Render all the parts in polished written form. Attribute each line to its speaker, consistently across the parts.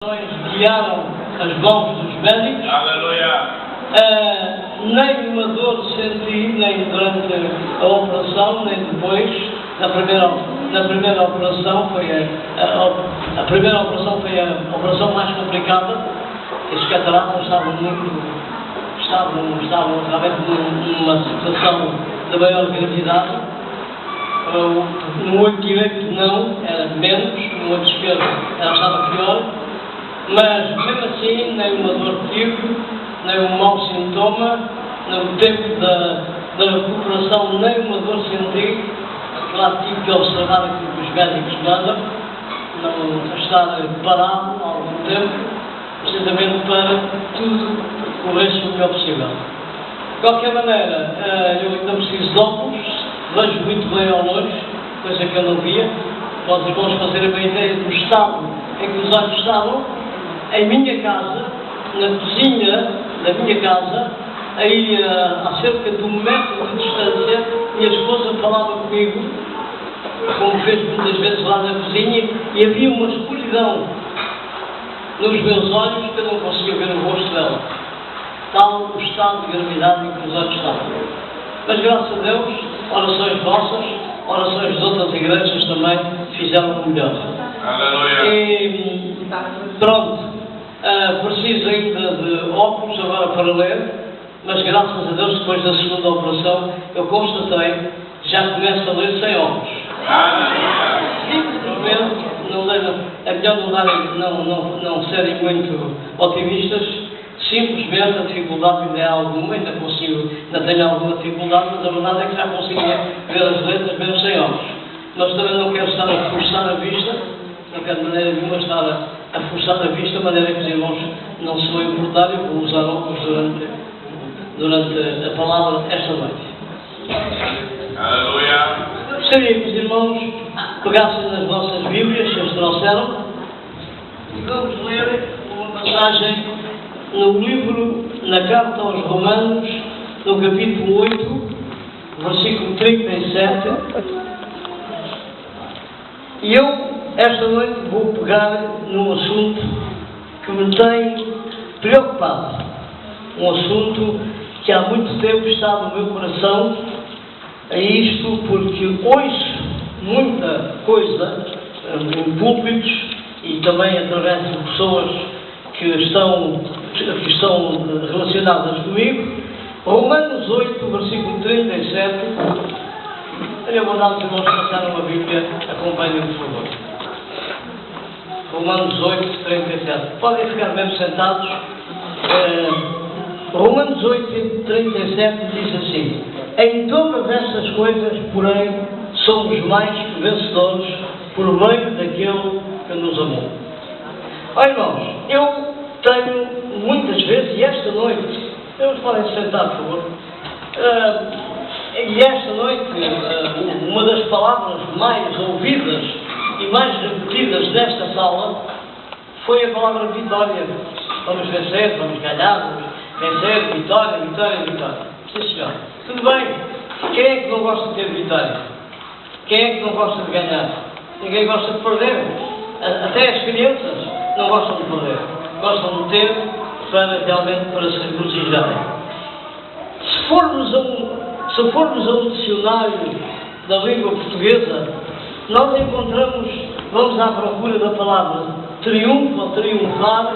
Speaker 1: Guiaram as mãos dos médicos.
Speaker 2: Aleluia.
Speaker 1: Nenhuma dor senti, nem durante a operação, nem depois. Na primeira operação foi a primeira operação foi a operação mais complicada. As cataratas estavam realmente numa situação de maior gravidade. No olho direito não, era menos, no olho esquerdo ela estava pior. Mas, mesmo assim, nem uma dor tive, nem um mau sintoma, no tempo da recuperação, nem uma dor senti. Claro, tive que observar aquilo que os médicos mandam, não estar parado há algum tempo, precisamente para tudo corresse o melhor possível. De qualquer maneira, eu ainda preciso de óculos, vejo muito bem ao longe, coisa que eu não via. Para os irmãos fazerem uma ideia do estado em que os olhos estavam. Em minha casa, na cozinha da minha casa, aí a cerca de 1 metro de distância, minha esposa falava comigo, como fez muitas vezes lá na cozinha, e havia uma escuridão nos meus olhos que eu não conseguia ver o rosto dela. Tal o estado de gravidade em que os olhos estavam. Mas graças a Deus, orações vossas, orações de outras igrejas também fizeram o melhor.
Speaker 2: Aleluia.
Speaker 1: E pronto. Preciso ainda de óculos agora para ler, mas graças a Deus, depois da segunda operação, eu constatei, já começo a ler sem óculos. Simplesmente, é melhor não serem muito otimistas, simplesmente a dificuldade ainda é alguma, ainda tenho alguma dificuldade, mas a verdade é que já consigo ver as letras mesmo sem óculos. Mas também não quero estar a forçar a vista, não quero de maneira nenhuma estar a forçar a vista, de maneira que os irmãos não se vão importar. Eu vou usar óculos durante a palavra esta noite.
Speaker 2: Aleluia.
Speaker 1: Gostaria que os irmãos pegassem nas vossas Bíblias, se as trouxeram, e vamos ler uma passagem no livro, na carta aos Romanos, no capítulo 8, versículo 37. E eu, esta noite, vou pegar num assunto que me tem preocupado. Um assunto que há muito tempo está no meu coração. É isto porque ouço muita coisa em púlpitos e também através de pessoas que estão relacionadas comigo. Romanos 8, versículo 37. Eu vou dar aos irmãos que passaram a Bíblia, acompanhem, por favor. Romanos 8, 37. Podem ficar mesmo sentados. Romanos 8, 37 diz assim: em todas estas coisas, porém, somos mais que vencedores por meio daquele que nos amou. Olha, irmãos, eu tenho muitas vezes, e esta noite, eles podem sentar, por favor. E esta noite, uma das palavras mais ouvidas e mais repetidas nesta sala foi a palavra vitória. Vamos vencer, vamos ganhar, vamos vencer, vitória, vitória, vitória. Sim, senhor. Tudo bem. Quem é que não gosta de ter vitória? Quem é que não gosta de ganhar? Ninguém gosta de perder. Até as crianças não gostam de perder. Gostam de ter para se regozijarem. Se formos a um dicionário da língua portuguesa, nós vamos à procura da palavra triunfo, ou triunfar,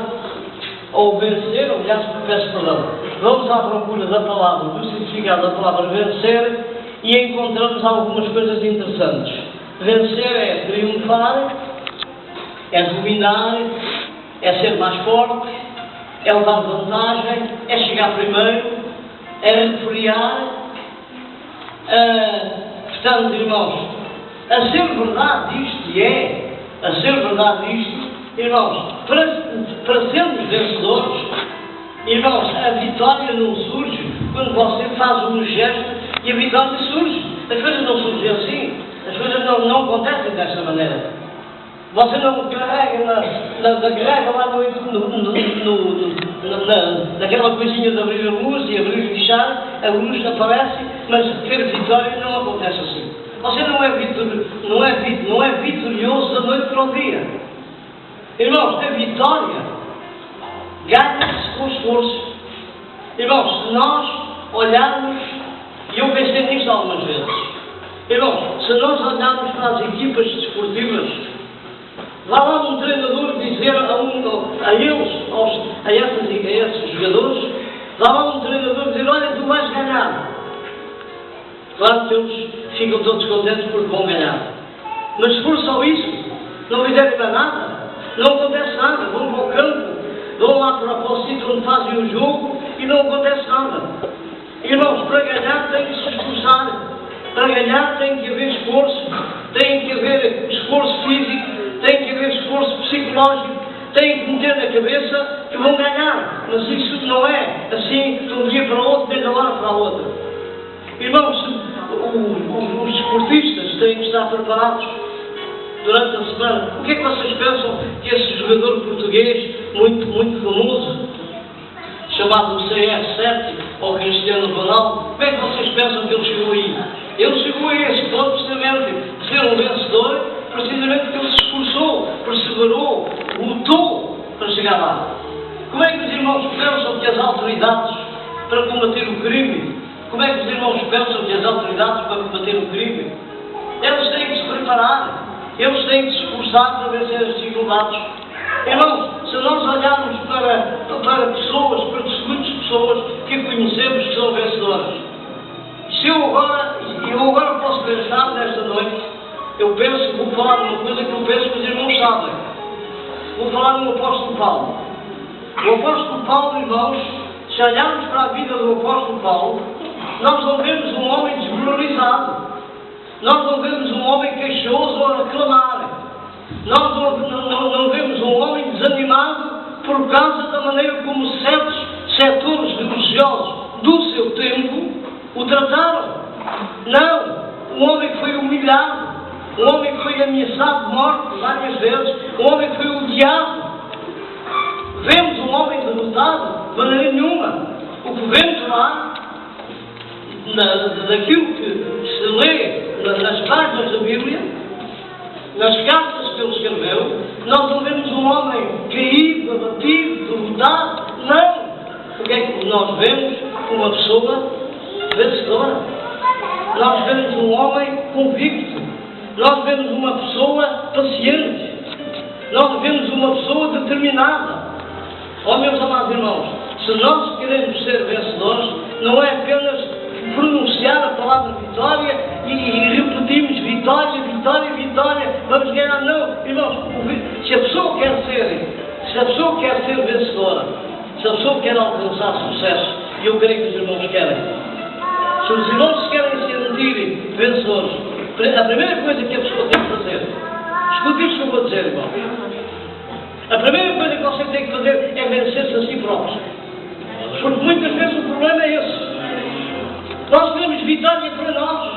Speaker 1: ou vencer, ou aliás, peço perdão. Vamos à procura da palavra, do significado da palavra vencer, e encontramos algumas coisas interessantes. Vencer é triunfar, é dominar, é ser mais forte, é levar vantagem, é chegar primeiro, é refriar. Portanto, irmãos, a ser verdade isto, irmãos, para sermos vencedores, irmãos, a vitória não surge quando você faz um gesto e a vitória surge. As coisas não surgem assim, as coisas não acontecem desta maneira. Você não carrega lá naquela coisinha de abrir a luz e abrir e fechar, a luz aparece, mas ter vitória não acontece assim. Você não é vitorioso da noite para o dia. Irmãos, a vitória ganha-se com esforço. Irmãos, se nós olharmos, e eu pensei nisto algumas vezes, irmãos, se nós olharmos para as equipas desportivas, vá lá um treinador dizer a esses jogadores, vá lá um treinador dizer, olha, tu vais ganhar. Claro que eles ficam todos contentes porque vão ganhar. Mas se for só isso, não fizerem mais nada, não acontece nada. Vão para o campo, vão lá para o sítio onde fazem o jogo e não acontece nada. Irmãos, para ganhar tem que se esforçar. Para ganhar tem que haver esforço, tem que haver esforço físico, tem que haver esforço psicológico, tem que meter na cabeça que vão ganhar. Mas isso não é assim de um dia para o outro, nem de uma hora para a outra. Irmãos, os esportistas têm que estar preparados durante a semana. O que é que vocês pensam que esse jogador português, muito famoso, chamado CR7, ou Cristiano Ronaldo, como é que vocês pensam que ele chegou aí? Ele chegou a esse ponto precisamente de ser um vencedor, precisamente porque ele se esforçou, perseverou, lutou para chegar lá. Como é que os irmãos pensam que as autoridades para combater o crime, como é que os irmãos pensam que as autoridades para combater o crime, eles têm que se preparar, eles têm que se esforçar para vencer as dificuldades. Irmãos, se nós olharmos para pessoas, para testemunhos de pessoas que conhecemos que são vencedoras, se eu agora posso pensar nesta noite, vou falar de uma coisa que eu penso que os irmãos sabem. Vou falar do apóstolo Paulo. O apóstolo Paulo, irmãos, se olharmos para a vida do apóstolo Paulo, nós não vemos um homem desmoralizado. Nós não vemos um homem queixoso a reclamar. Nós não vemos um homem desanimado por causa da maneira como certos setores religiosos do seu tempo o trataram. Não. Um homem que foi humilhado, um homem que foi ameaçado de morte várias vezes, um homem que foi odiado. Vemos um homem derrotado? De maneira nenhuma. O que vemos lá, daquilo que se lê nas páginas da Bíblia, nas cartas que ele escreveu, nós não vemos um homem caído, abatido, derrotado. Não. O que é que nós vemos? Uma pessoa vencedora. Nós vemos um homem convicto. Nós vemos uma pessoa paciente. Nós vemos uma pessoa determinada. Oh, meus amados irmãos, se nós queremos ser vencedores, não é apenas pronunciar a palavra vitória e repetimos vitória, vitória, vitória, vamos ganhar. Não, irmãos, se a pessoa quer ser vencedora, se a pessoa quer alcançar sucesso, e eu creio que os irmãos querem, se os irmãos querem se sentirem vencedores, a primeira coisa que a pessoa tem que fazer, escute isto que eu vou dizer, irmãos, a primeira coisa que você tem que fazer é vencer-se a si próprio. Porque muitas vezes o problema é esse. Nós queremos vitória para nós.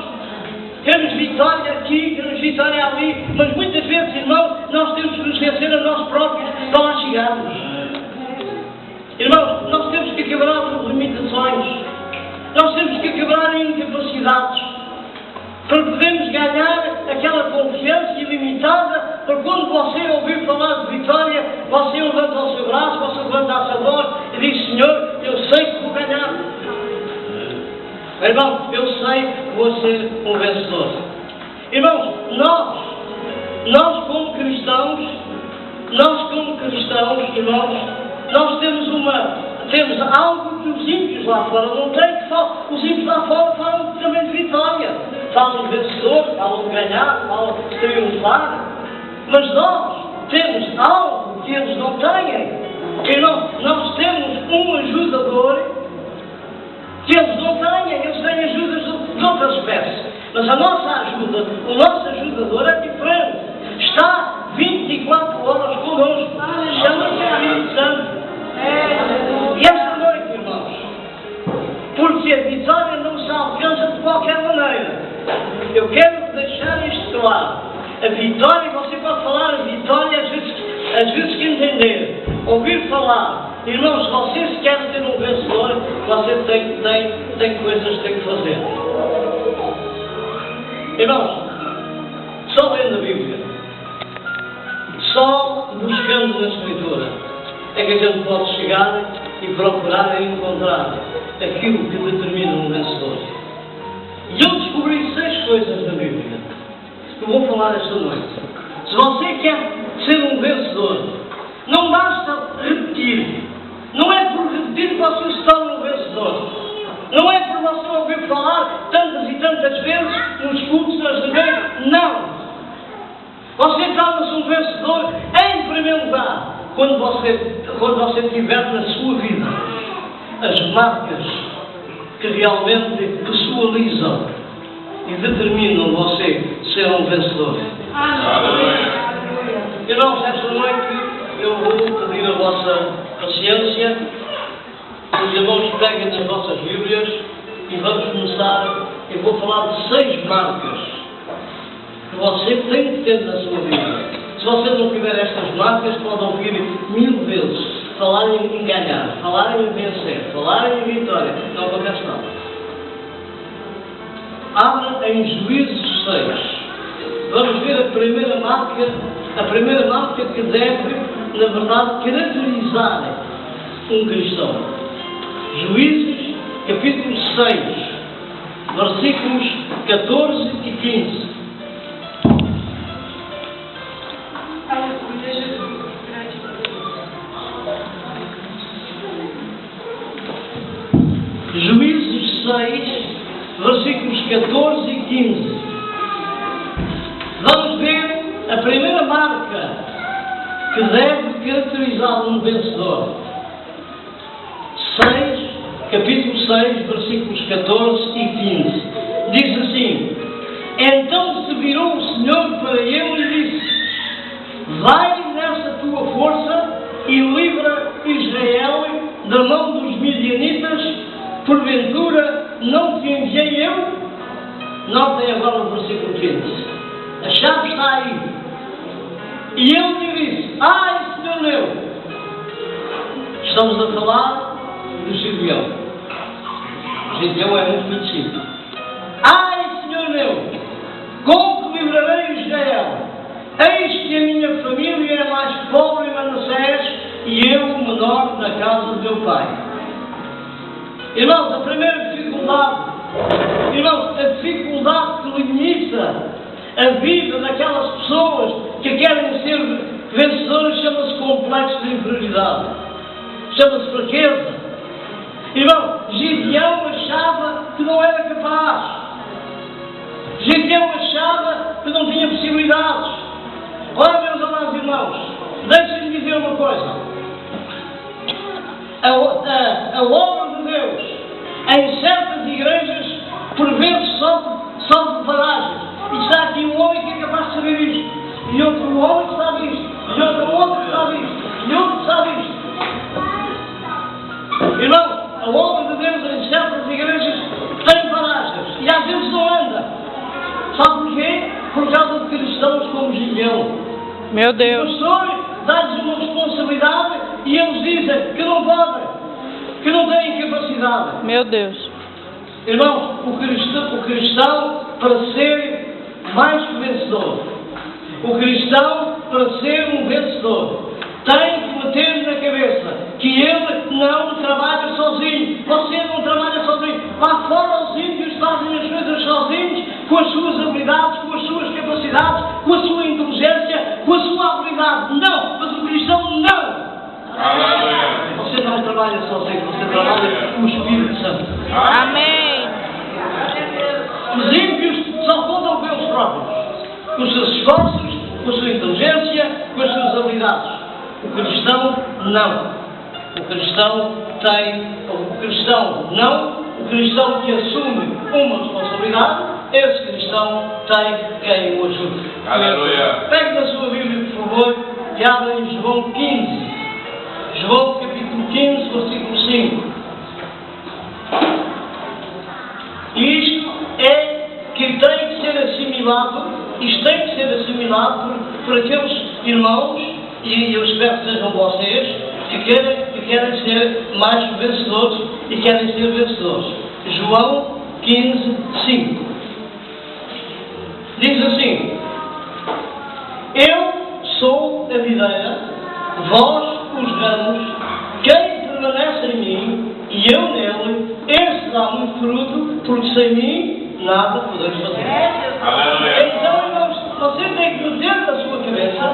Speaker 1: Queremos vitória aqui, queremos vitória ali. Mas muitas vezes, irmãos, nós temos que nos vencer a nós próprios para lá chegarmos. Irmãos, nós temos que quebrar as limitações. Nós temos que quebrar as incapacidades. Para podermos ganhar aquela confiança ilimitada, para quando você ouvir falar de vitória, você levanta o seu braço, você levanta a sua voz e diz: Senhor, eu sei que vou ganhar. Irmãos, eu sei que vou ser um vencedor. Irmãos, nós como cristãos, irmãos, nós temos algo que os ímpios lá fora não têm, que os ímpios lá fora falam também de vitória. Falam de vencedor, falam de ganhar, falam de triunfar. Mas nós temos algo que eles não têm. Irmão, nós temos um ajudador que eles não têm. Eles têm ajudas de outras espécies. Mas a nossa ajuda, o nosso ajudador é diferente. Está 24 horas connosco. Chama-se Espírito Santo. E esta noite, irmãos, porque a vitória não se alcança de qualquer maneira. Eu quero deixar isto claro. A vitória, você pode falar a vitória às vezes que entender. Ouvir falar. Irmãos, se você se quer ser um vencedor, você tem coisas que tem que fazer. Irmãos, só lendo a Bíblia. Só buscando na Escritura é que a gente pode chegar e procurar e encontrar aquilo que determina um vencedor. E eu descobri 6 coisas na Bíblia que eu vou falar esta noite. Se você quer ser um vencedor, não basta repetir. Não é por repetir que você se torna um vencedor. Não é por você ouvir falar tantas e tantas vezes nos cultos, nas igrejas. Não. Você torna-se um vencedor em primeiro lugar quando você tiver na sua vida as marcas que realmente pessoalizam e determinam você ser um vencedor. Irmãos, esta noite eu vou pedir a vossa paciência. Os irmãos peguem nas vossas Bíblias e vamos começar. Eu vou falar de 6 marcas que você tem que ter na sua vida. Se você não tiver estas marcas, pode ouvir 1000 vezes falarem em ganhar, falarem em vencer, falarem em vitória. Não acontece nada. Abra em Juízes 6. Vamos ver a primeira marca que deve, na verdade, caracterizar um cristão. Juízes, capítulo 6, versículos 14 e 15. Juízes 6, versículos 14 e 15. Vamos ver a primeira marca que deve caracterizar um vencedor. Capítulo 6, versículos 14 e 15. Diz assim: Então se virou o Senhor para ele e disse: Vai nessa tua força e livra Israel da mão dos midianitas, porventura não te enviei eu? Notem agora o versículo 15. A chave está aí. E ele lhe disse: Ai, Senhor meu! Estamos a falar do Gideão. Gideão é muito conhecido. Ai, Senhor meu! Como que livrarei Israel? Eis que a minha família é mais pobre em Manassés e eu o menor na casa do meu pai. Irmãos, a primeira dificuldade, a dificuldade que limita a vida daquelas pessoas que querem ser vencedoras chama-se complexo de inferioridade. Chama-se fraqueza. Irmão, Gideão achava que não era capaz. Gideão achava que não tinha possibilidades. Ora, meus amados irmãos, deixem-me dizer uma coisa. A obra de Deus, em certas igrejas, por vezes sofre paragens. E está aqui um homem que é capaz de saber isto. E outro homem que sabe isto. E outro que sabe isto. E outro que sabe isto. Irmão, a obra de Deus em certas igrejas tem paragens. E às vezes não anda. Sabe porquê? Por causa de cristãos como Gideão.
Speaker 3: Meu Deus.
Speaker 1: O pastor dá-lhes uma responsabilidade e eles dizem que não podem, que não têm capacidade.
Speaker 3: Meu Deus.
Speaker 1: Irmãos, o cristão, para ser mais que vencedor, o cristão, para ser um vencedor, tem que meter na cabeça que ele não trabalha sozinho. Você não trabalha sozinho. Lá fora os ímpios fazem as coisas sozinhos, com as suas habilidades, com as suas capacidades, com a sua inteligência, com a sua habilidade. Não, mas o cristão não.
Speaker 2: Aleluia.
Speaker 1: Você não trabalha sozinho, você trabalha com o Espírito Santo.
Speaker 3: Amém.
Speaker 1: Os ímpios só contam com eles próprios, com os seus esforços, com a sua inteligência, com as suas habilidades. O cristão não. O cristão o cristão que assume uma responsabilidade, esse cristão tem quem o ajude.
Speaker 2: Aleluia.
Speaker 1: Pegue na sua Bíblia, por favor, e abra em João 15. João capítulo 15, versículo 5. Isto é que tem que ser assimilado, isto tem que ser assimilado por aqueles irmãos, e eu espero que sejam vocês, que querem ser mais vencedores e querem ser vencedores. João 15, 5. Diz assim: Eu sou a videira, vós os ramos, quem permanece em mim e eu nele, esse dá muito fruto, porque sem mim nada podemos fazer.
Speaker 2: Aleluia.
Speaker 1: Então, irmãos, você tem que meter na sua cabeça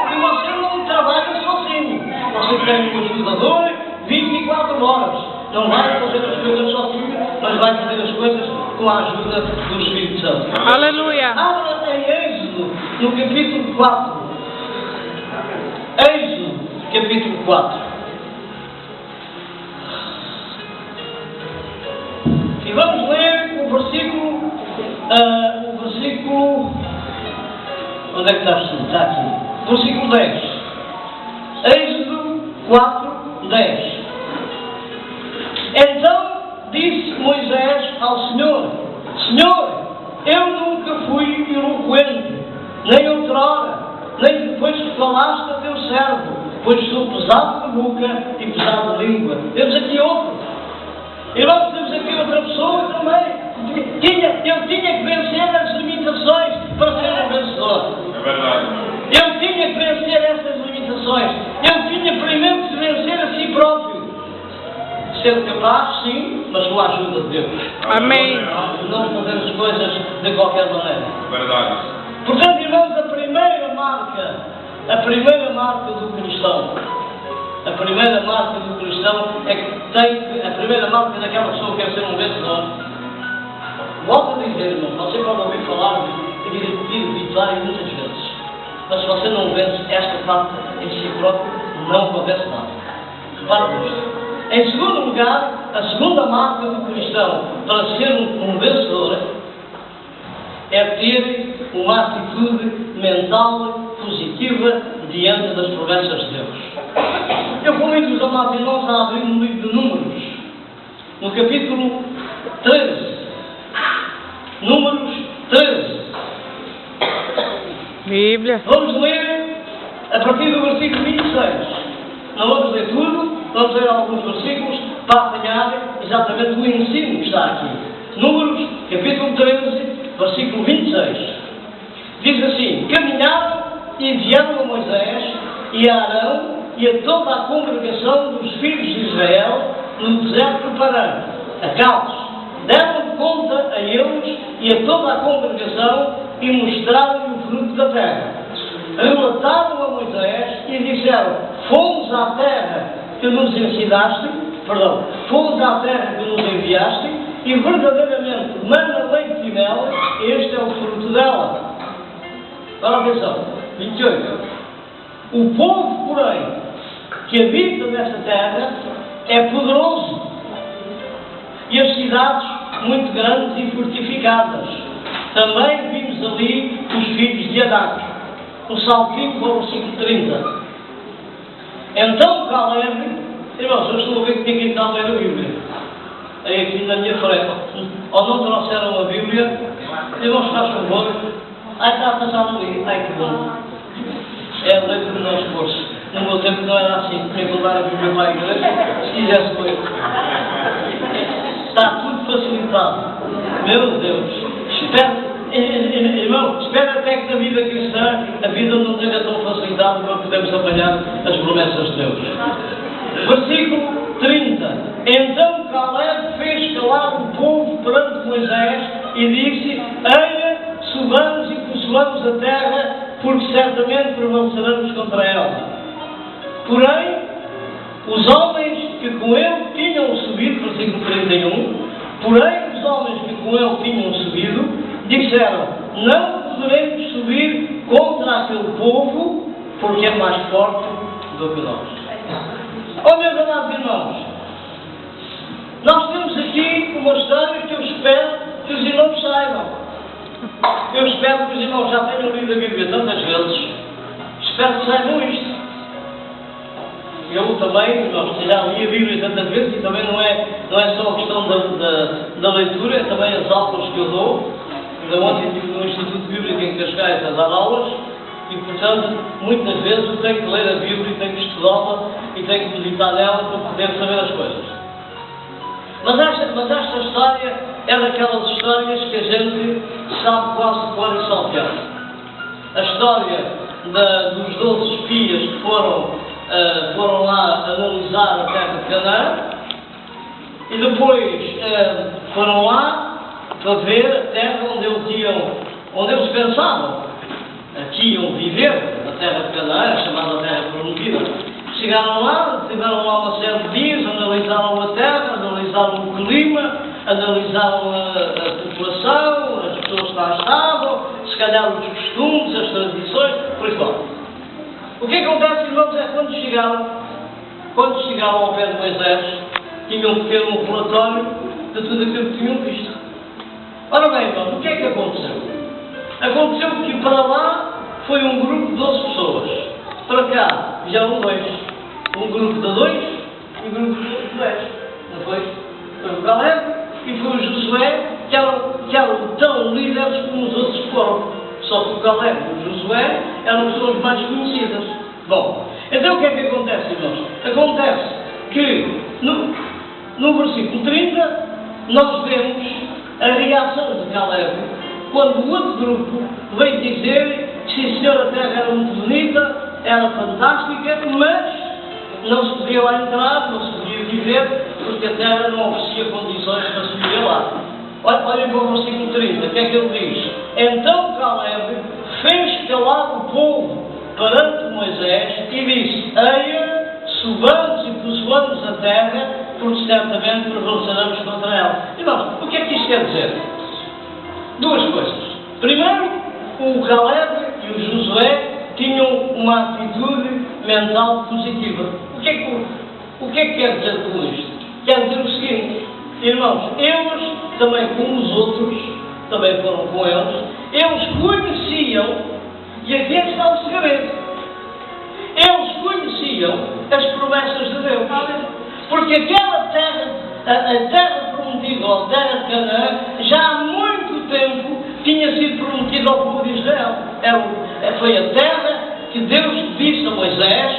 Speaker 1: que você não trabalha sozinho. Você tem um ajudador 24 horas. Não vai fazer as coisas sozinho, mas vai fazer as coisas com a ajuda do Espírito Santo.
Speaker 3: Aleluia.
Speaker 1: Abra em Êxodo, no capítulo 4. Êxodo, capítulo 4. E vamos ler o versículo. Onde é que está escrito? Está aqui. Versículo 10. Êxodo 4, 10. Então disse Moisés ao Senhor: Senhor, eu nunca fui eloquente, nem outrora, nem depois que falaste a teu servo, pois sou pesado de boca e pesado de língua. Temos aqui outro. Irmãos, temos aqui outra pessoa também. Eu tinha que vencer as limitações para ser um vencedor.
Speaker 2: É verdade.
Speaker 1: Eu tinha que vencer essas limitações. Eu tinha primeiro que vencer a si próprio. Ser capaz, sim, mas com a ajuda de Deus.
Speaker 3: Amém.
Speaker 1: Não fazemos coisas de qualquer maneira.
Speaker 2: Verdade.
Speaker 1: Portanto, irmãos, a primeira marca do cristão, a primeira marca do cristão é que tem, a primeira marca daquela pessoa que quer ser um vencedor. Volto a dizer, irmão, você pode ouvir falar de vitória muitas vezes, mas se você não vence esta parte em si próprio, não acontece nada. Repare nisto. Em segundo lugar, a segunda marca do cristão para ser um vencedor é ter uma atitude mental positiva diante das promessas de Deus. Eu convido os amados irmãos a abrir no livro de Números, no capítulo 13. Números 13.
Speaker 3: Bíblia.
Speaker 1: Vamos ler a partir do versículo 26. Não vamos ler tudo, vamos ler alguns versículos para apanhar exatamente o ensino que está aqui. Números, capítulo 13, versículo 26. Diz assim: Caminharam e vieram a Moisés e a Arão e a toda a congregação dos filhos de Israel no deserto de Parã, a Calos. Deram conta a eles e a toda a congregação e mostraram-lhe o fruto da terra. Relataram a Moisés e disseram: fomos à terra que nos ensinaste, fomos à terra que nos enviaste, e verdadeiramente mana leite e mel, este é o fruto dela. Agora atenção, 28. O povo, porém, que habita nesta terra é poderoso, e as cidades muito grandes e fortificadas. Também vimos ali os filhos de Anak. Um saltinho para o versículo 30. Então Caleb, irmãos, eu estou a ver que ninguém está a ler a Bíblia. Aí aqui na minha frente, ou não trouxeram a Bíblia, irmãos, faz favor. Ai, está a passar ali, ai que bom. É a letra do nosso curso. No meu tempo não era assim, tinha que levar a Bíblia para a igreja, se quisesse ler. Está tudo facilitado. Meu Deus. Irmão, espera até que na vida cristã a vida não esteja tão facilitada para podermos apanhar as promessas de Deus. Versículo 30. Então Caleb fez calar o povo perante Moisés e disse: Eia, subamos e possuamos a terra, porque certamente prevaleceremos contra ela. Porém, os homens que com ele tinham subido, versículo 31, porém os homens que com ele tinham subido, disseram: não poderemos subir contra aquele povo, porque é mais forte do que nós. Oh, meus amados irmãos, nós temos aqui uma história que eu espero que os irmãos saibam. Eu espero que os irmãos já tenham lido a Bíblia tantas vezes. Espero que saibam isto. Eu também, nós já li a Bíblia tantas vezes, e também não é só a questão da leitura, é também as aulas que eu dou. Ainda ontem estive no Instituto Bíblico em Cascais a dar aulas, e portanto, muitas vezes eu tenho que ler a Bíblia, tenho que estudá-la e tenho que meditar nela para poder saber as coisas. Mas esta história é daquelas histórias que a gente sabe quase de cor e salteado. a história dos 12 espias que foram lá analisar a terra de Canaã e depois foram lá para ver a terra onde eles pensavam que iam viver, a terra de Canaã, chamada Terra Prometida. Chegaram lá, tiveram lá uma série de dias, analisaram a terra, analisaram o clima, analisaram a população, as pessoas que lá estavam, se calhar os costumes, as tradições, por aí fora. O que acontece, irmãos, é que quando chegaram ao pé de Moisés, tinham que ter um relatório de tudo aquilo que tinham visto. Ora bem, irmãos, o que é que aconteceu? Aconteceu que para lá foi um grupo de 12 pessoas. Para cá vieram 2. Um grupo de 2 e um grupo de 10. Não foi? Foi o Caleb e foi o Josué, que eram tão líderes como os outros foram. Só que o Caleb e o Josué eram pessoas mais conhecidas. Bom, então o que é que acontece, irmãos? Acontece que no versículo 30 nós vemos a reação de Caleb quando o outro grupo veio dizer que sim, senhor, a terra era muito bonita, era fantástica, mas não se podia lá entrar, não se podia viver, porque a terra não oferecia condições para se viver lá. Olhem para o versículo 30, o que é que ele diz? Então Caleb fez calar o povo perante Moisés e disse: eia, subamos e possuamos a terra, porque certamente prevaleceremos contra ela. Irmãos, o que é que isto quer dizer? Duas coisas. Primeiro, o Caleb e o Josué tinham uma atitude mental positiva. O que é que quer dizer com isto? Quer dizer o seguinte, irmãos, eles, também como os outros, também foram com eles conheciam, e aqui é que está o segredo, eles conheciam as promessas de Deus. Porque aquela terra, a terra prometida, a terra de Canaã, já há muito tempo tinha sido prometida ao povo de Israel. Foi a terra que Deus disse a Moisés,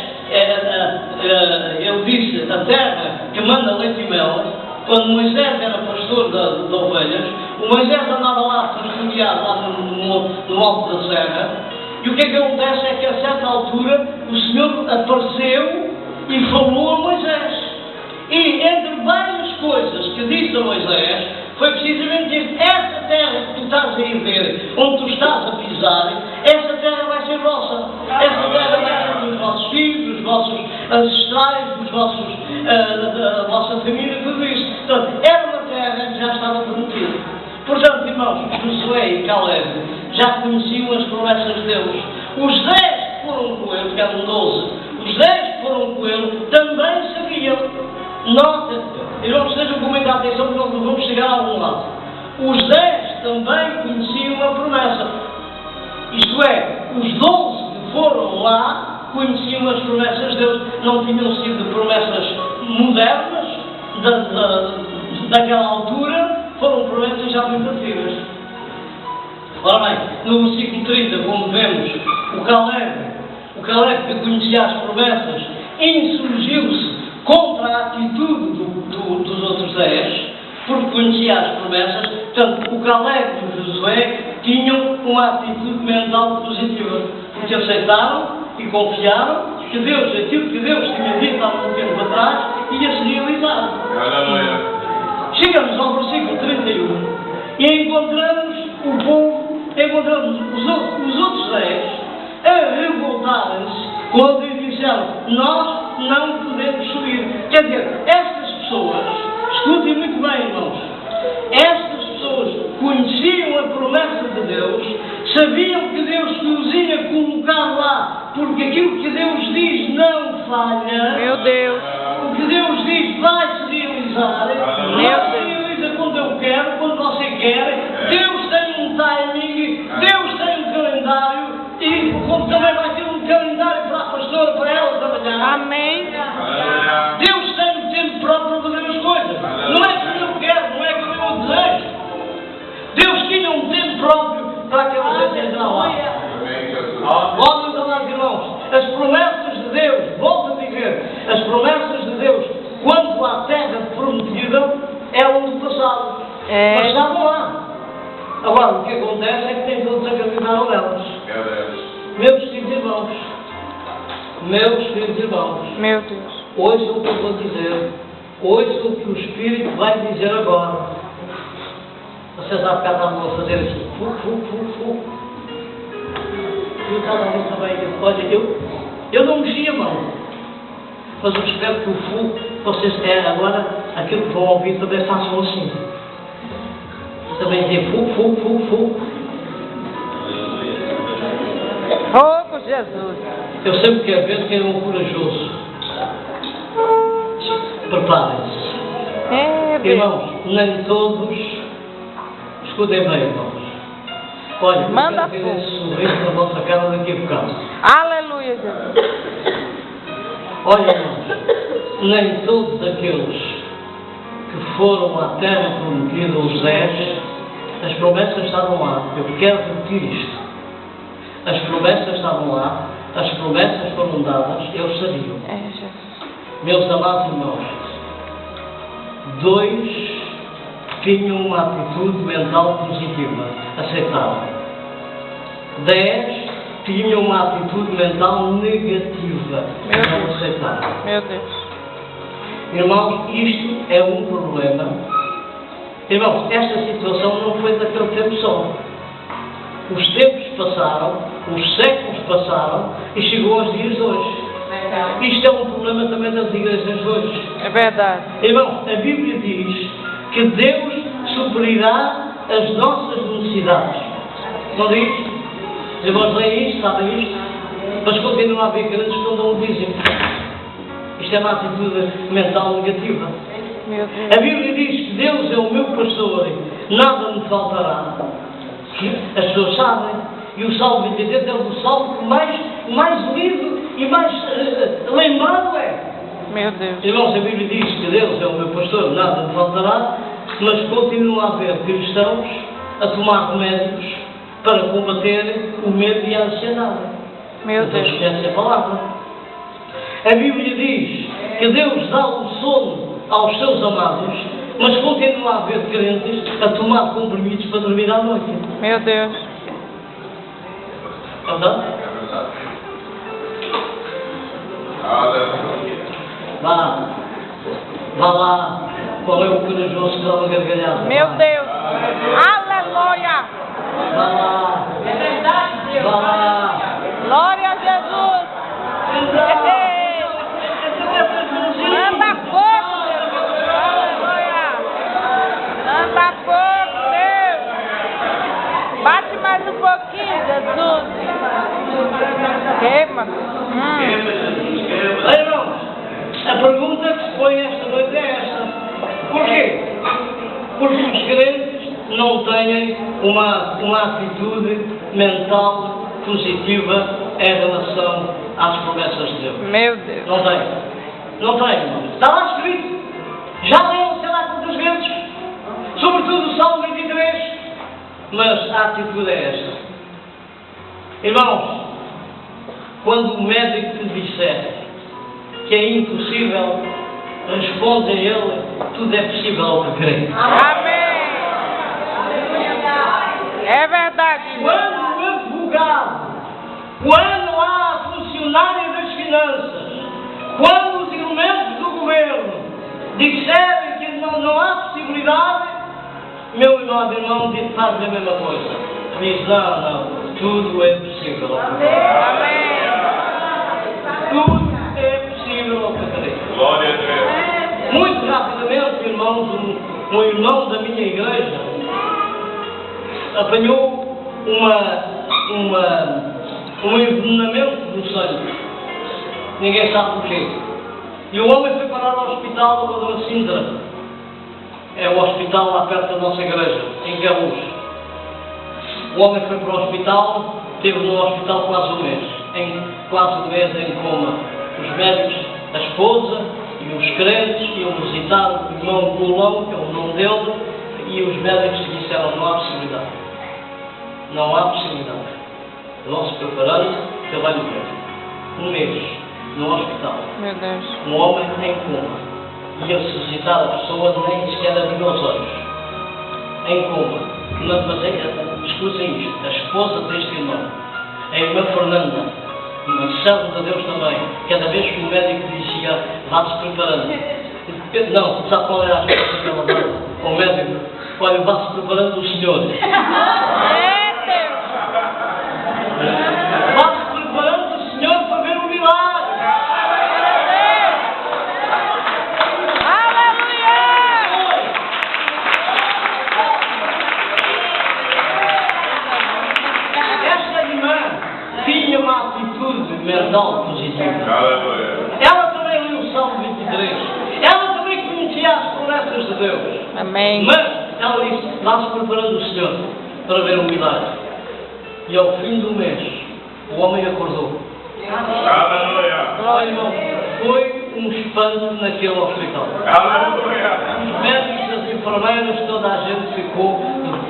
Speaker 1: ele disse, a terra que manda leite e mel. Quando Moisés era pastor de ovelhas, o Moisés andava lá refugiado, lá no alto da serra, e o que é que acontece é que a certa altura o Senhor apareceu e falou a Moisés. E entre várias coisas que disse a Moisés, foi precisamente dizer: essa terra que tu estás a ir ver, onde tu estás a pisar, essa terra vai ser vossa. Essa terra vai ser dos vossos filhos, dos vossos ancestrais, da vossa família, tudo isso. Portanto, era uma terra que já estava prometida. Portanto, irmãos, Josué e Caleb já conheciam as promessas de Deus. Os 10 que foram com ele, que eram 12, os 10 que foram com ele também sabiam. Notem, irmãos, estejam com muita atenção, porque nós vamos chegar a algum lado. Os 10 também conheciam a promessa. Isto é, os 12 que foram lá conheciam as promessas de Deus. Não tinham sido promessas modernas daquela altura, foram promessas já muito antigas. Ora bem, no versículo 30, como vemos, o Caleb que conhecia as promessas, insurgiu-se contra a atitude dos outros 10, porque conhecia as promessas. Portanto, o Caleb e o Josué tinham uma atitude mental positiva, porque aceitaram e confiaram que Deus, aquilo que Deus tinha dito há muito tempo atrás, ia se realizar.
Speaker 2: Aleluia.
Speaker 1: Chegamos ao versículo 31 e encontramos o povo, encontramos os outros 10 a revoltarem-se quando disseram: nós não podemos subir. Quer dizer, estas pessoas, escutem muito bem, irmãos, estas pessoas conheciam a promessa de Deus, sabiam que Deus os ia colocar lá, porque aquilo que Deus diz não falha.
Speaker 3: Meu Deus.
Speaker 1: O que Deus diz vai se realizar. Não se realiza quando eu quero, quando você quer. Deus tem um timing, Deus tem um calendário, e como também vai ter um calendário para a pastora, para ela trabalhar.
Speaker 3: Amém.
Speaker 1: Deus tem um tempo próprio para fazer as coisas. Não é como eu quero, não é como eu desejo. Deus tinha um tempo próprio para aquela gente entrar lá. Vamos falar, irmãos, as promessas de Deus, volto a dizer, as promessas de Deus quanto à terra prometida eram do passado. Mas estavam lá. irmãos,
Speaker 3: Meu Deus.
Speaker 1: ouçam o que eu vou dizer, ouçam o que o Espírito vai dizer agora. Vocês há bocado estavam a fazer assim, fu. Eu estava ali também, olha, eu não mexia a mão, mas eu espero que o fu, vocês agora, aquilo que vão ouvir também façam assim. Também dizer fu.
Speaker 3: Fogo, Jesus.
Speaker 1: Eu sempre quero ver quem é um corajoso. Preparem-se.
Speaker 3: É, Deus.
Speaker 1: Irmãos, nem todos, escutem bem, irmãos. Olha,
Speaker 3: Manda
Speaker 1: eu quero ver esse sorriso na vossa cara daqui a bocado.
Speaker 3: Aleluia, Jesus.
Speaker 1: Olha, irmãos, nem todos aqueles que foram à terra prometida, os 10, as promessas estavam lá. Eu quero repetir isto. As promessas estavam lá, as promessas foram dadas, eles sabiam.
Speaker 3: É, Jesus.
Speaker 1: Meus amados irmãos, 2 tinham uma atitude mental positiva, aceitaram. 10 tinham uma atitude mental negativa, não aceitaram.
Speaker 3: Meu Deus.
Speaker 1: Irmãos, isto é um problema. Irmãos, esta situação não foi daquele tempo só. Os tempos passaram, os séculos passaram e chegou aos dias de hoje. Isto é um problema também das igrejas de hoje.
Speaker 3: É verdade.
Speaker 1: Irmãos, a Bíblia diz que Deus suprirá as nossas necessidades. Não diz? Os irmãos leem isto, sabem isto? Mas continua a haver crentes que não dão o dízimo. Isto é uma atitude mental negativa.
Speaker 3: Meu Deus.
Speaker 1: A Bíblia diz que Deus é o meu pastor, nada me faltará. As pessoas sabem. E o Salmo 23 é o salmo que mais lido e mais lembrado é.
Speaker 3: Meu Deus.
Speaker 1: Irmãos, a Bíblia diz que Deus é o meu pastor, nada me faltará, mas continua a haver cristãos a tomar remédios para combater o medo e a ansiedade.
Speaker 3: Meu
Speaker 1: Então,
Speaker 3: Deus.
Speaker 1: esquece a palavra. A Bíblia diz que Deus dá o sono aos seus amados, mas continua a haver crentes a tomar comprimidos para dormir à noite.
Speaker 3: Meu Deus.
Speaker 1: É verdade?
Speaker 2: Aleluia.
Speaker 1: Vá lá. Qual é o corajoso que dá uma gargalhada?
Speaker 3: Meu Deus. Aleluia.
Speaker 1: Vá lá.
Speaker 3: É verdade, Deus.
Speaker 1: Vá lá.
Speaker 3: Glória a Jesus. Ei. Manda fogo, Jesus. Aleluia. Manda fogo, Deus. Bate mais um pouquinho, Jesus. Queima.
Speaker 1: Aí, irmãos, a pergunta que se põe esta noite é esta. Porquê? Porque os crentes não têm uma atitude mental positiva em relação às promessas de Deus.
Speaker 3: Meu Deus.
Speaker 1: Não tem. Não tem, irmãos. Está lá escrito. Já leram, sei lá quantas vezes. Sobretudo o Salmo 23. Mas a atitude é esta. Irmãos, quando o médico te disser que é impossível, responde a ele, tudo é possível ao que crê.
Speaker 3: Amém. É verdade.
Speaker 1: Quando o advogado, quando a funcionária das finanças, quando os elementos do governo disserem que não há possibilidade, meu irmão faz a mesma coisa. Diz, não, tudo é possível ao que crê.
Speaker 3: Amém.
Speaker 1: Tudo é possível ao que crê.
Speaker 2: Glória a Deus.
Speaker 1: Muito rapidamente, irmãos, um irmão da minha igreja apanhou um envenenamento do sangue. Ninguém sabe porquê. E o homem foi parar ao hospital da Dona Sintra. É o hospital lá perto da nossa igreja, em Queluz. O homem foi para o hospital, esteve no hospital quase um mês. Quase um mês em coma. Os médicos, a esposa e os crentes iam visitar o irmão Golão, que é o nome dele, e os médicos disseram, não há possibilidade. Não há possibilidade. Vão se preparando, que ele vai morrer. Um mês, no hospital.
Speaker 3: Meu Deus.
Speaker 1: Um homem em coma. Ia-se visitar a pessoa, nem sequer abriu os olhos. Em coma. Mas escusem isto. A esposa deste irmão, a irmã Fernanda, servo de Deus também, cada vez que o médico dizia, vá-se preparando. Não, sabe qual era a resposta que ela dava ao médico? Olha, vá-se preparando o Senhor. Vá-se preparando o Senhor para ver o milagre. Esta irmã tinha uma atitude mental positiva.
Speaker 2: Aleluia.
Speaker 1: Ela também leu o Salmo 23. Ela também conhecia as promessas de Deus.
Speaker 3: Amém.
Speaker 1: Mas ela disse, vá-se preparando o Senhor para ver um milagre. E ao fim do mês, o homem acordou.
Speaker 2: Aleluia.
Speaker 1: Olha, foi um espanto naquele hospital.
Speaker 2: Aleluia.
Speaker 1: Os médicos, as enfermeiras, toda a gente ficou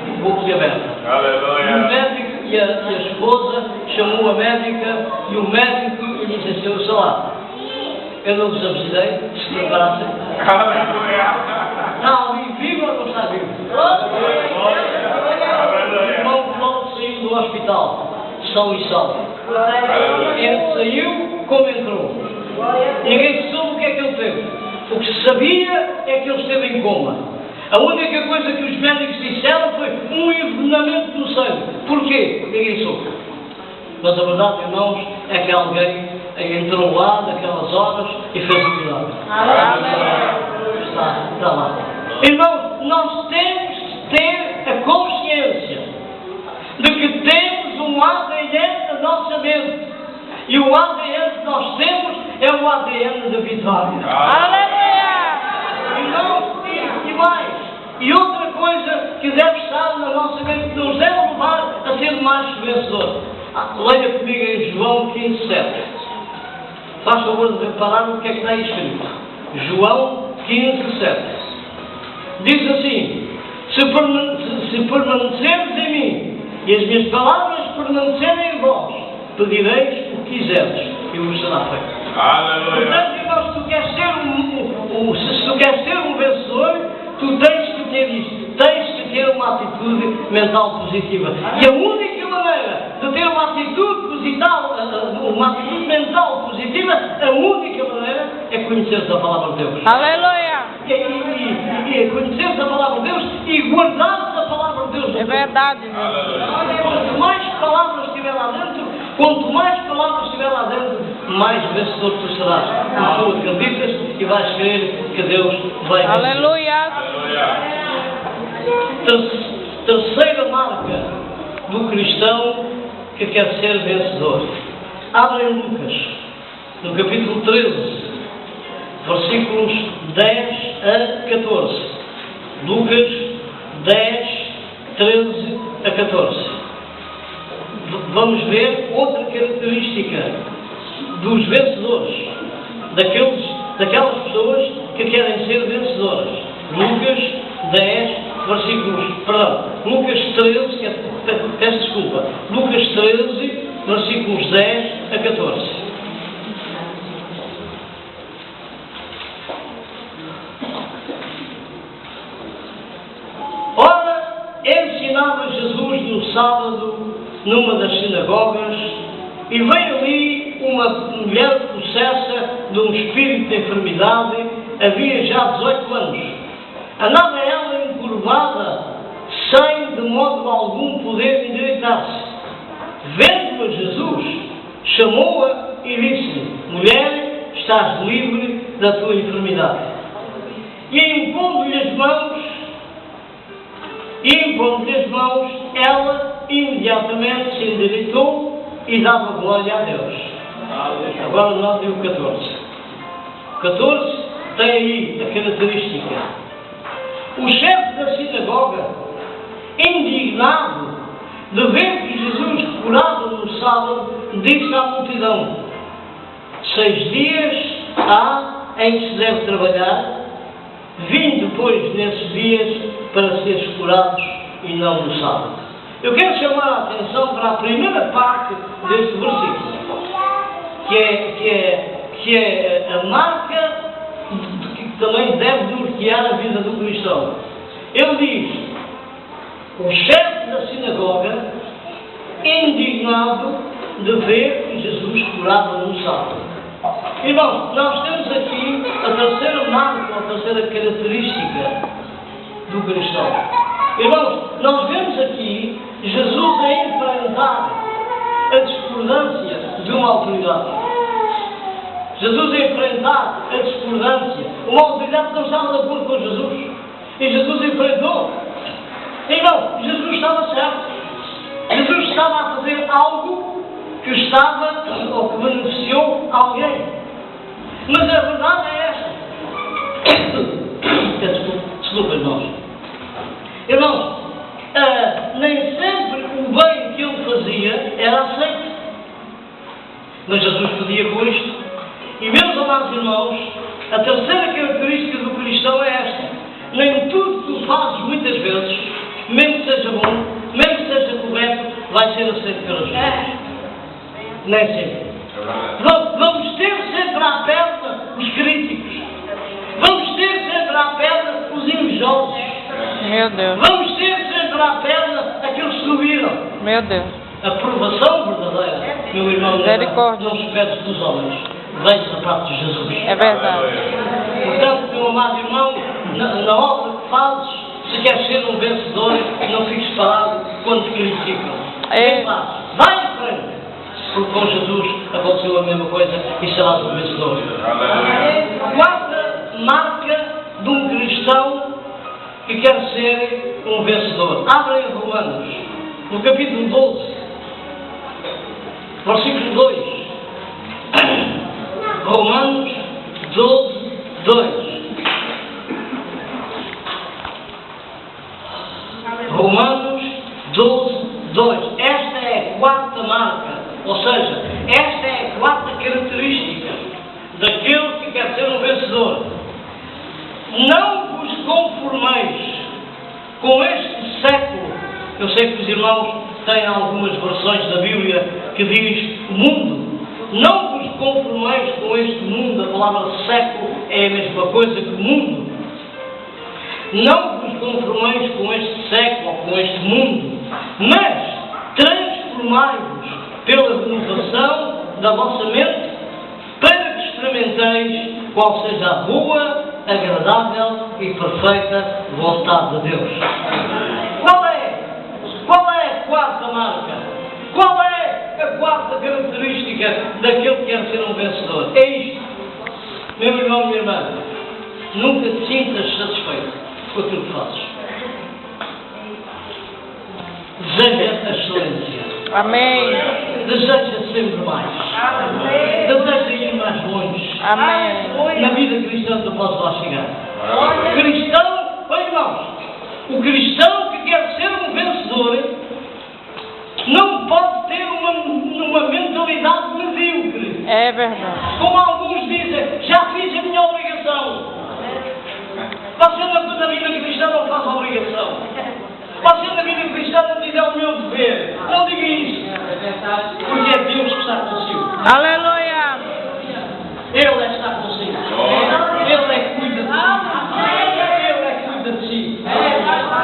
Speaker 1: de boca aberta. O
Speaker 2: Aleluia.
Speaker 1: médico e a esposa chamou a médica e o médico lhe disse assim, ouça lá, eu não vos avisei, se preparassem.
Speaker 2: Aleluia.
Speaker 1: Está ali vivo ou não está vivo? O irmão Paulo saiu do hospital, são e salvo. Ele saiu como entrou. Ninguém soube o que é que ele teve. O que se sabia é que ele esteve em coma. A única coisa que os médicos disseram foi um envenenamento do sangue. Porquê? Ninguém soube. Mas a verdade, irmãos, é que alguém entrou lá naquelas horas e fez o milagre. Está lá. Irmãos, nós temos que ter a consciência de que temos um ADN na nossa mente. E o ADN que nós temos é o ADN da vitória.
Speaker 3: Aleluia!
Speaker 1: Irmãos, e mais. E outra coisa que deve estar na nossa mente, que nos deve levar a ser mais vencedor. Leia comigo em João 15:7. Faz favor de reparar o que é que está aí escrito. João 15:7. Diz assim, se permanecerdes em mim e as minhas palavras permanecerem em vós, pedireis o que quiseres e vos será feito.
Speaker 2: Aleluia.
Speaker 1: Portanto, irmãos, se tu queres ser um vencedor, tu tens que ter isto, tens que ter uma atitude mental positiva. E a única maneira de ter uma atitude mental positiva, a única maneira é conhecer a palavra de Deus.
Speaker 3: Aleluia!
Speaker 1: E conhecer a palavra de Deus e guardar a palavra de Deus.
Speaker 3: É verdade.
Speaker 1: Quanto mais palavras estiver lá dentro, mais vencedor tu serás. Tu acreditas e vais crer que Deus vai vencer.
Speaker 3: Aleluia!
Speaker 1: Terceira marca do cristão que quer ser vencedor. Abre em Lucas, no capítulo 13, versículos 10 a 14. Lucas 10, 13 a 14. Vamos ver outra característica dos vencedores, daquelas pessoas que querem ser vencedoras. Lucas 10, Lucas 13, peço desculpa, Lucas 13, versículos 10 a 14. Ora, ensinava Jesus no sábado numa das sinagogas e veio ali uma mulher possessa de um espírito de enfermidade, havia já 18 anos. Andava ela encurvada, sem de modo algum poder endireitar-se. Vendo-a Jesus, chamou-a e disse-lhe, mulher, estás livre da tua enfermidade. E impondo-lhe as mãos, ela imediatamente se endireitou e dava glória a Deus. Agora nós vemos o 14. O 14 tem aí a característica. O chefe da sinagoga, indignado de ver que Jesus curava no sábado, disse à multidão, 6 dias há em que se deve trabalhar, vim depois nesses dias para seres curados e não no sábado. Eu quero chamar a atenção para a primeira parte deste versículo, que é a marca que também deve nortear a vida do cristão. Ele diz, o chefe da sinagoga, indignado, de ver que Jesus curava no sábado. Irmãos, nós temos aqui a terceira marca, a terceira característica do cristão. Irmãos, nós vemos aqui Jesus a enfrentar a discordância de uma autoridade. Jesus a enfrentar a discordância. Uma autoridade não estava de acordo com Jesus. E Jesus enfrentou. Irmão, Jesus estava certo. Jesus estava a fazer algo que estava, ou que beneficiou alguém. Mas a verdade é esta. Desculpa, irmãos. Irmãos, nem sempre o bem que ele fazia era aceito. Mas Jesus podia com isto. E meus amados irmãos, a terceira característica do cristão é esta. Nem tudo que tu fazes muitas vezes, mesmo que seja bom, mesmo que seja correto, vai ser aceito pelos outros. Nem sempre. Vamos ter sempre à perna os críticos. Vamos ter sempre à perna os invejosos.
Speaker 3: Meu Deus.
Speaker 1: Vamos ter sempre à perna aqueles que subiram.
Speaker 3: Meu Deus.
Speaker 1: A provação verdadeira, meu irmão,
Speaker 3: Misericórdia.
Speaker 1: não se pede dos homens, vem da parte de Jesus.
Speaker 3: É verdade.
Speaker 1: Portanto, meu amado irmão, na obra que fazes, se queres ser um vencedor, não fiques parado quando te criticam.
Speaker 3: É.
Speaker 1: Vai em frente, porque com Jesus aconteceu a mesma coisa e serás um vencedor. Quarta marca de um cristão que quer ser um vencedor. Abra em Romanos, no capítulo 12, versículo 2. Romanos 12, 2. Romanos 12, 2. Esta é a quarta marca, ou seja, esta é a quarta característica daquele que quer ser um vencedor. Não vos conformeis com este século. Eu sei que os irmãos têm algumas versões da Bíblia que diz o mundo. Não vos conformeis com este mundo. A palavra século é a mesma coisa que mundo. Não vos conformeis com este século ou com este mundo, mas transformai-vos pela renovação da vossa mente, para que experimenteis qual seja a boa, agradável e perfeita vontade de Deus. Qual é a quarta marca? Qual é a quarta característica daquele que quer ser um vencedor? É isto, meu irmão e minha irmã. Nunca te sintas satisfeito com aquilo que fazes. Deseja a excelência.
Speaker 3: Amém.
Speaker 1: Deseja sempre mais. Deseja ir mais longe.
Speaker 3: Amém.
Speaker 1: Na vida cristã tu podes lá chegar. Cristão, olha irmãos, o cristão que quer ser um vencedor não pode ter uma mentalidade medíocre.
Speaker 3: É verdade.
Speaker 1: Como alguns dizem, já fiz a minha obrigação. Você na vida cristã não faz obrigação. Você na vida cristã não diz é o meu dever. Não diga isso. Porque é Deus que está consigo.
Speaker 3: Aleluia.
Speaker 1: Ele é que está consigo. Ele é que cuida de si. Ele é que cuida de si.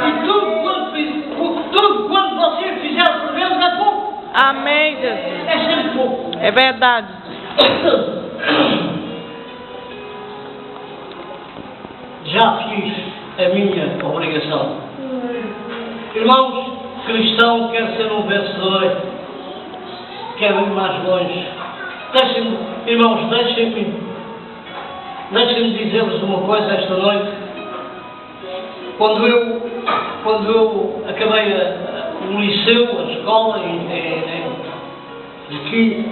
Speaker 1: E tudo quanto você fizer por Deus é pouco.
Speaker 3: Amém, Jesus.
Speaker 1: É sempre pouco.
Speaker 3: É verdade.
Speaker 1: Já fiz a minha obrigação. Irmãos, cristão quer ser um vencedor, quer ir mais longe. Irmãos, deixem-me dizer-vos uma coisa esta noite. Quando eu acabei o liceu, a escola, aqui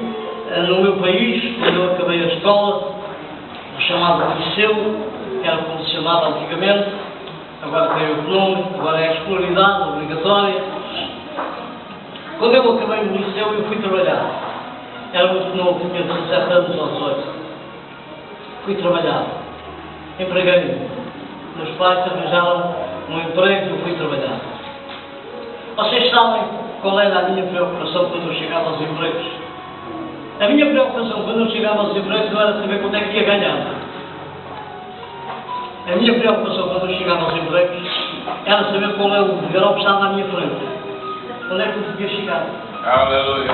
Speaker 1: no meu país, quando eu acabei a escola, o chamado liceu, que era como se chamava antigamente, agora tem outro nome, agora é a escolaridade obrigatória. Quando eu acabei o liceu, eu fui trabalhar. Era muito novo, tinha 17 anos ou 18. Fui trabalhar. Empreguei-me. Meus pais arranjaram um emprego e eu fui trabalhar. Vocês sabem qual era a minha preocupação quando eu chegava aos empregos? A minha preocupação quando eu chegava aos empregos não era saber quanto é que ia ganhar. A minha preocupação quando eu chegava aos empregos era saber qual é o degrau que estava à minha frente. Onde é que eu devia chegar?
Speaker 2: Aleluia.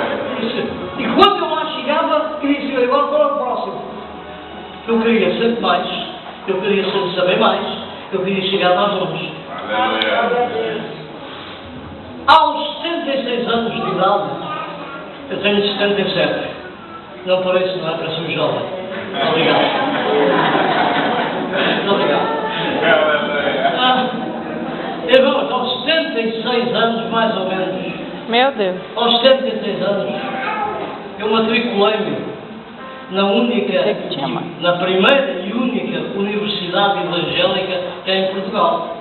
Speaker 1: E quando eu lá chegava, eu disse, agora qual é o próximo? Eu queria sempre mais, eu queria sempre saber mais, eu queria chegar mais longe.
Speaker 2: Aleluia.
Speaker 1: Aos 76 anos de idade, eu tenho 77. Não pareço, não é? Parece um jovem. Obrigado. Muito obrigado. Irmãos, aos 76 anos, mais ou menos,
Speaker 3: Meu Deus.
Speaker 1: aos 76 anos, eu matriculei-me na única,
Speaker 3: Sei que te ama.
Speaker 1: na primeira e única universidade evangélica que há em Portugal.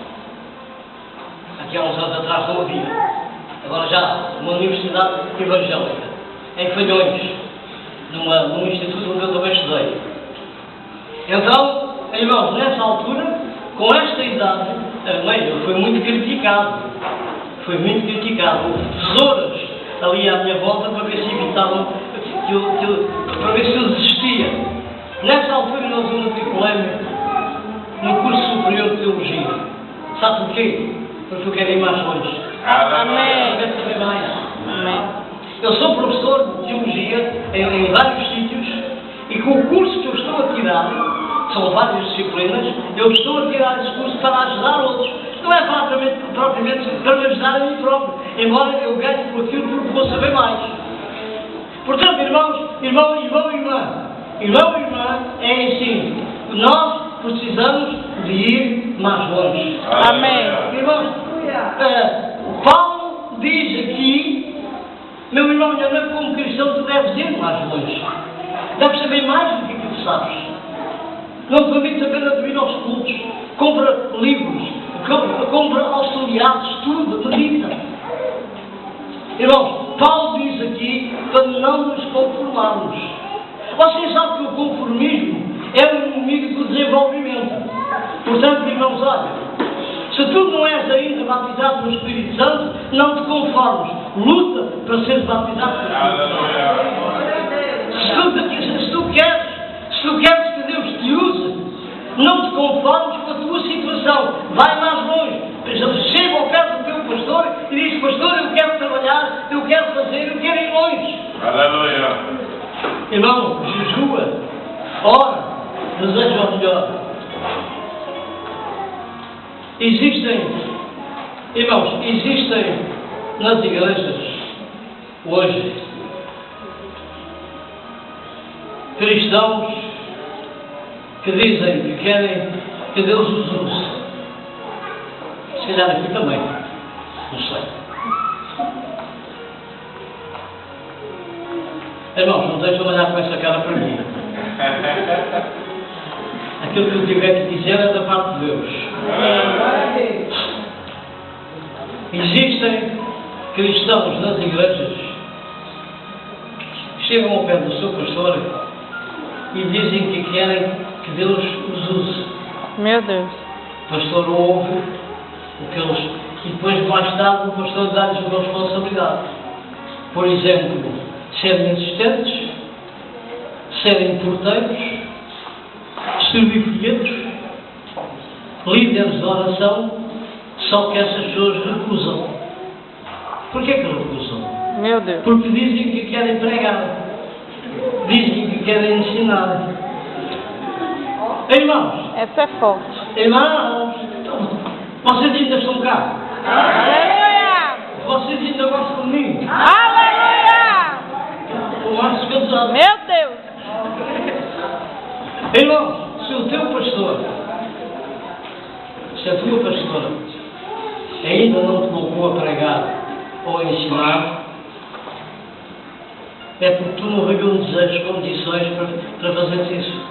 Speaker 1: Aqui há uns anos atrás não havia. Agora já há uma universidade evangélica, em Falhões, num instituto onde eu também estudei. Então, irmãos, nessa altura, com esta idade, eu fui muito criticado. Fui muito criticado. Houve professoras ali à minha volta para ver se evitavam, para ver se eu desistia. Nessa altura, nós eu matriculei-me no curso superior de Teologia. Sabe porquê? Porque eu quero ir mais longe.
Speaker 3: Amém.
Speaker 1: Eu quero saber mais.
Speaker 3: Amém.
Speaker 1: Eu sou professor de Teologia em vários sítios e com o curso que eu estou a tirar, são várias disciplinas, eu estou a tirar esse curso para ajudar outros. Não é propriamente para me ajudar a mim próprio, embora eu ganhe por aquilo porque vou saber mais. Portanto, irmão e irmã, é assim, nós precisamos de ir mais longe.
Speaker 3: Amém.
Speaker 1: Irmãos, Paulo diz aqui, meu irmão e irmã, como cristão tu deves ir mais longe. Deves saber mais do que tu sabes. Não te limites apenas a vir aos cultos. Compra livros, compra auxiliares, estuda, medita. Irmãos, Paulo diz aqui para não nos conformarmos. Vocês sabem que o conformismo é um inimigo do desenvolvimento. Portanto, irmãos, olha, se tu não és ainda batizado no Espírito Santo, não te conformes. Luta para seres batizado no Espírito Santo. Se tu queres que Deus te use, não te conformes com a tua situação. Vai mais longe. Chega ao pé do teu pastor e diz, pastor, eu quero trabalhar, eu quero fazer, eu quero ir longe.
Speaker 2: Aleluia.
Speaker 1: Irmão, jejua, ora, deseja o melhor. Existem nas igrejas hoje cristãos que dizem que querem que Deus os use. Se calhar aqui também, não sei. Irmãos, não deixam olhar com essa cara para mim. Aquilo que eu tiver que dizer é da parte de Deus. Existem cristãos nas igrejas que chegam ao pé do seu pastor e dizem que querem que Deus os use.
Speaker 3: Meu Deus.
Speaker 1: O pastor ouve o que eles... E depois, mais tarde, o pastor dá-lhes uma responsabilidade. Por exemplo, serem assistentes, serem porteiros, distribuir folhetos, líderes de oração, só que essas pessoas recusam. Porquê que recusam?
Speaker 3: Meu Deus.
Speaker 1: Porque dizem que querem pregar, dizem que querem ensinar. Irmãos,
Speaker 3: Essa é forte.
Speaker 1: irmãos, vocês ainda estão cá?
Speaker 3: Aleluia.
Speaker 1: Vocês ainda gostam de mim?
Speaker 3: Aleluia.
Speaker 1: O mais cansado.
Speaker 3: Meu Deus.
Speaker 1: Irmãos, se o teu pastor, se a tua pastora ainda não te colocou a pregar ou a ensinar, é porque tu não reuniu desejos, condições para fazer isso.